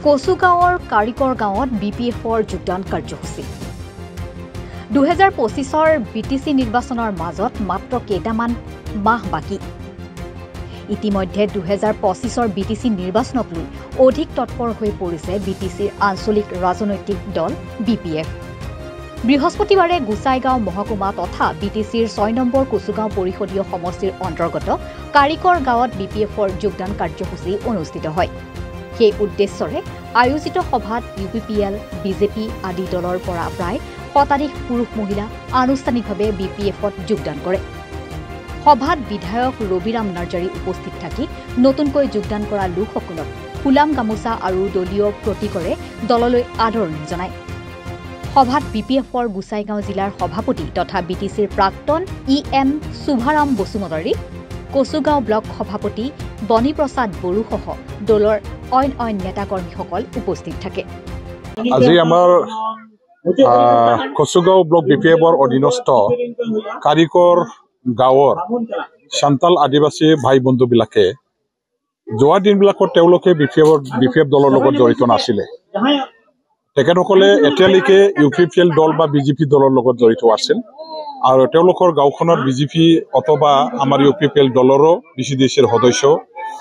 কচুগাঁৱৰ কাৰিকৰ গাঁৱত বিপিএফৰ যোগদান কাৰ্যসূচী 2025ৰ বিটিচি নিৰ্বাচনৰ মাজত মাত্ৰ কেইটামান মাহ বাকী ইতিমধ্যে 2025ৰ বিটিচি নিৰ্বাচনক লৈ অধিক তৎপৰ হৈ পৰিছে বিটিচিৰ আঞ্চলিক ৰাজনৈতিক দল বিপিএফ বৃহস্পতিবাৰে গুচাইগাঁও মহকুমা তথা বিটিচিৰ 6 নম্বৰ কচুগাঁও পৰিষদীয় সমষ্টিৰ অন্তৰ্গত কাৰিকৰ গাঁৱত বিপিএফৰ যোগদান কাৰ্যসূচী অনুষ্ঠিত হয় সেই উদ্দেশ্যৰে আয়োজিত সভাত ইউপিপিএল বিজেপি আদি দলৰ পৰা প্ৰায় শতাধিক পুৰুষ মহিলা আনুষ্ঠানিকভাৱে বিপিএফত যোগদান কৰে সভাত বিধায়ক ৰবিৰাম নাৰ্জাৰী উপস্থিত থাকি নতুনকৈ যোগদান কৰা লোকসকলক ফুলাম গামোচা আৰু দলীয় প্ৰতীকৰে দললৈ আদৰণি জনায় সভাত বিপিএফৰ গুচাইগাঁও জিলাৰ সভাপতি তথা বিটিচিৰ প্ৰাক্তন ইএম সুভাৰাম বসুমতাৰী কচুগাঁও ব্লক সভাপতি বনি প্ৰসাদ বড়োসহ দলৰ অইন নেতাকৰ্মীসকল উপস্থিত থাকে আজি আমাৰ কচুগাঁও ব্লক বিপিএফৰ অধীনস্থ কাৰিকৰ গাঁৱৰ সান্তাল আদিবাসী ভাই বন্ধুবিলাকে যোৱা দিনবিলাকত তেওঁলোকে বিপিএফ দলৰ লগত জড়িত নাছিলে তেখেতসকলে এতিয়ালৈকে ইউপিপিএল দল বা বিজেপি দলৰ লগত জড়িত আছিল আৰু তেওঁলোকৰ গাঁওখনত বিজেপি অথবা আমাৰ ইউপিপিএল দলৰো বিচিডিচিৰ সদস্য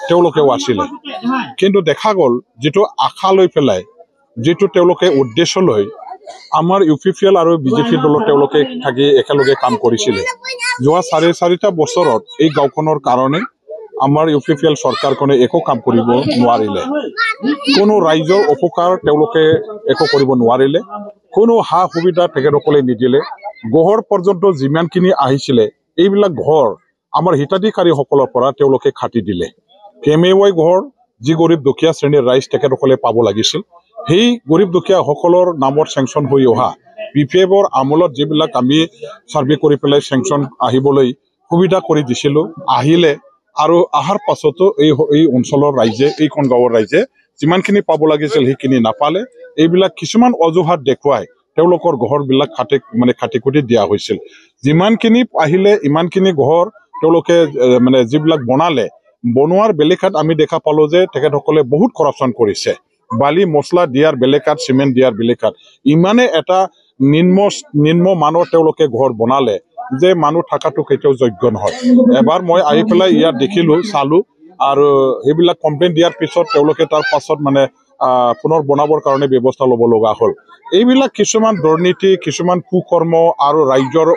তেওঁলোকেও আছিলে কিন্তু দেখা গ'ল যেটো আশা লৈ পেলাই যেটো তেওঁলোকে উদ্দেশ্য লৈ আমাৰ ইউপিপিএল আৰু বিজেপি দলৰ তেওঁলোকে থাকি একেলগে কাম কৰিছিলে যোৱা 4.5 বছৰত এই গাঁওখনৰ কাৰণে আমাৰ ইউপিপিএল চৰকাৰখনে একো কাম কৰিব নোৱাৰিলে কোনো ৰাইজৰ উপকাৰ তেওঁলোকে একো কৰিব নোৱাৰিলে কোনো হা সুবিধা তেখেতসকলে নিদিলে গহৰ পৰ্যন্ত যিমানখিনি আহিছিলে এইবিলাক ঘৰ আমাৰ হিতাধিকাৰীসকলৰ পৰা তেওঁলোকে খাটি দিলে PMAY ঘৰ যি গৰীব দুখীয়া শ্ৰেণীৰ ৰাইজ তেখেতসকলে পাব লাগিছিল সেই গৰীব দুখীয়া সকলৰ নামত চেংচন হৈ অহা বিপিএফৰ আমলত যিবিলাক আমি সাৰ্ভে কৰি পেলাই চেংচন আহিবলৈ সুবিধা কৰি দিছিলো আহিলে আৰু আহাৰ পাছতো এই অঞ্চলৰ ৰাইজে এইখন গাঁৱৰ ৰাইজে যিমানখিনি পাব লাগিছিল সেইখিনি নাপালে এইবিলাক কিছুমান অজুহাত দেখুৱাই তেওঁলোকৰ ঘৰবিলাক খাটি কুটি দিয়া হৈছিল যিমানখিনি আহিলে ইমানখিনি ঘৰ তেওঁলোকে মানে যিবিলাক বনোৱাৰ বেলেকাত আমি দেখা পালো যে তেখেতসকলে বহুত কৰাপচন কৰিছে বালি মছলা দিয়াৰ বেলেকাত সিমেন্ট দিয়াৰ বেলেকাত ইমানে এটা নিম্ন মানৰ তেওঁলোকে ঘৰ বনালে যে মানুহ থাকাটো কেতিয়াও যোগ্য নহয় এবাৰ মই আহি পেলাই ইয়াত দেখিলো চালো আৰু এইবিলাক কমপ্লেইন দিয়াৰ পিছত তেওঁলোকে তাৰ পাছত মানে পুনৰ বনাবৰ কাৰণে ব্যৱস্থা ল'ব লগা হ'ল এইবিলাক কিছুমান দুৰ্নীতি কিছুমান কুকৰ্ম আৰু ৰাইজৰ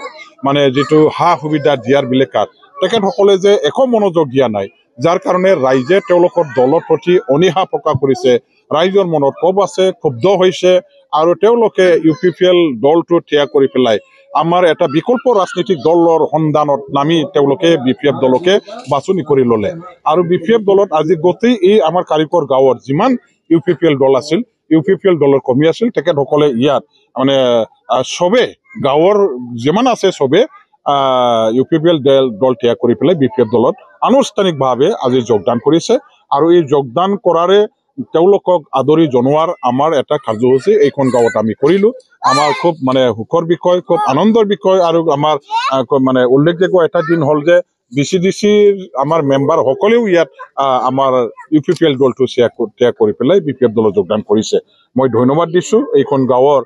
মানে যেটো হা সুবিধা দিয়াৰ বেলেকাত তেখেতসকলে যে একো মনোযোগ দিয়া নাই যাৰ কাৰণে ৰাইজে তেওঁলোকৰ দলৰ প্ৰতি অনীহা প্ৰকাশ কৰিছে ৰাইজৰ মনত ক্ষোভ আছে ক্ষুব্ধ হৈছে আৰু তেওঁলোকে ইউপিপিএল দলটো ত্যাগ কৰি পেলাই আমাৰ এটা বিকল্প ৰাজনৈতিক দলৰ সন্ধানত নামি তেওঁলোকে বিপিএফ দলকে বাছনি কৰি ললে আৰু বিপিএফ দলত আজি গোটেই এই আমাৰ কাৰিকৰ গাঁৱৰ যিমান ইউপিপিএল দল আছিল ইউপিপিএল দলৰ কমি আছিল তেখেতসকলে ইয়াত মানে সবে গাঁৱৰ যিমান আছে সবে ইউপিপিএল দল ত্যাগ কৰি পেলাই বিপিএফ দলত আনুষ্ঠানিকভাৱে আজি যোগদান কৰিছে আৰু এই যোগদান কৰাৰে তেওঁলোকক আদৰি জনোৱাৰ আমাৰ এটা কাৰ্যসূচী এইখন গাঁৱত আমি কৰিলো আমাৰ খুব মানে সুখৰ বিষয় খুব আনন্দৰ বিষয় আৰু আমাৰ মানে উল্লেখযোগ্য এটা দিন হ'ল যে বিচিডিচিৰ আমাৰ মেম্বাৰ সকলেও ইয়াত আমাৰ ইউপিপিএল দলটো ত্যাগ কৰি পেলাই বিপিএফ দলত যোগদান কৰিছে মই ধন্যবাদ দিছো এইখন গাঁৱৰ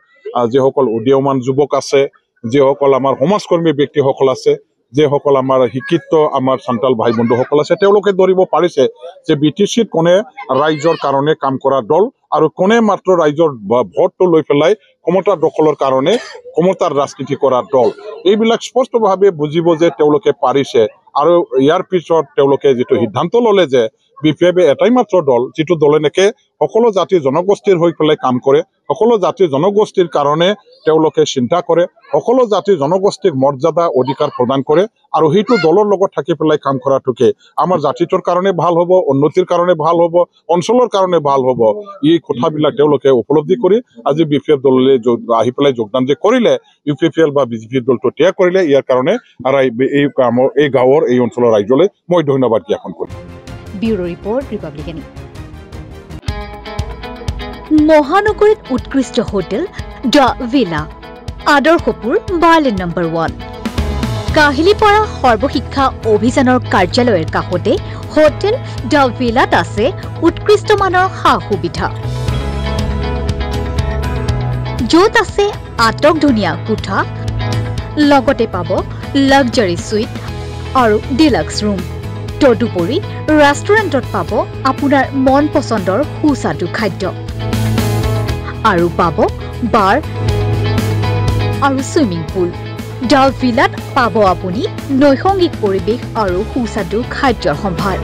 যিসকল উদীয়মান যুৱক আছে যিসকল আমাৰ সমাজকৰ্মী ব্যক্তিসকল আছে যিসকল আমাৰ শিক্ষিত আমাৰ সান্তাল ভাই বন্ধুসকল আছে তেওঁলোকে ধৰিব পাৰিছে যে বিটিচিত কোনে ৰাইজৰ কাৰণে কাম কৰা দল আৰু কোনে মাত্ৰ ৰাইজৰ ভোটটো লৈ পেলাই ক্ষমতা দখলৰ কাৰণে ক্ষমতাৰ ৰাজনীতি কৰা দল এইবিলাক স্পষ্টভাৱে বুজিব যে তেওঁলোকে পাৰিছে আৰু ইয়াৰ পিছত তেওঁলোকে যেটো সিদ্ধান্ত ললে যে বিপিএফ এটাই মাত্ৰ দল যেটো দলে নেকে সকলো জাতি জনগোষ্ঠীৰ হৈ পেলাই কাম কৰে সকলো জাতি জনগোষ্ঠীৰ কাৰণে তেওঁলোকে চিন্তা কৰে সকলো জাতি জনগোষ্ঠীক মৰ্যাদা অধিকাৰ প্ৰদান কৰে আৰু সেইটো দলৰ লগত থাকি পেলাই কাম কৰাটোকে আমাৰ জাতিটোৰ কাৰণে ভাল হ'ব উন্নতিৰ কাৰণে ভাল হ'ব অঞ্চলৰ কাৰণে ভাল হ'ব এই কথাবিলাক তেওঁলোকে উপলব্ধি কৰি আজি বিপিএফ দললৈ আহি পেলাই যোগদান যে কৰিলে ইউপিপিএল বা বিজেপি দলটো ত্যাগ কৰিলে ইয়াৰ কাৰণে আৰু এই গাঁৱৰ এই অঞ্চলৰ ৰাইজলৈ মই ধন্যবাদ জ্ঞাপন কৰিম ব্যুৰো ৰিপৰ্ট ৰিপাব্লিকান মহানগৰীত উৎকৃষ্ট hotel the villa Adarshpur bylane number 1 Kahilipara সৰ্বশিক্ষা অভিযানৰ কাৰ্যালয়ৰ কাষতে হোটেল দ্য ভিলাত আছে উৎকৃষ্ট মানৰ সা সুবিধা য'ত আছে আটক ধুনীয়া কোঠা, লগতে পাব লাক্সাৰী সুইট আৰু ডিলাক্স ৰুম। তদুপৰি ৰেষ্টুৰেণ্টত পাব আপোনাৰ মন পচন্দৰ সুস্বাদু খাদ্য আৰু পাব বাৰ আৰু ছুইমিং পুল। ডাল ভিলাত পাব আপুনি নৈসংগিক পৰিৱেশ আৰু সুস্বাদু খাদ্যৰ সম্ভাৰ।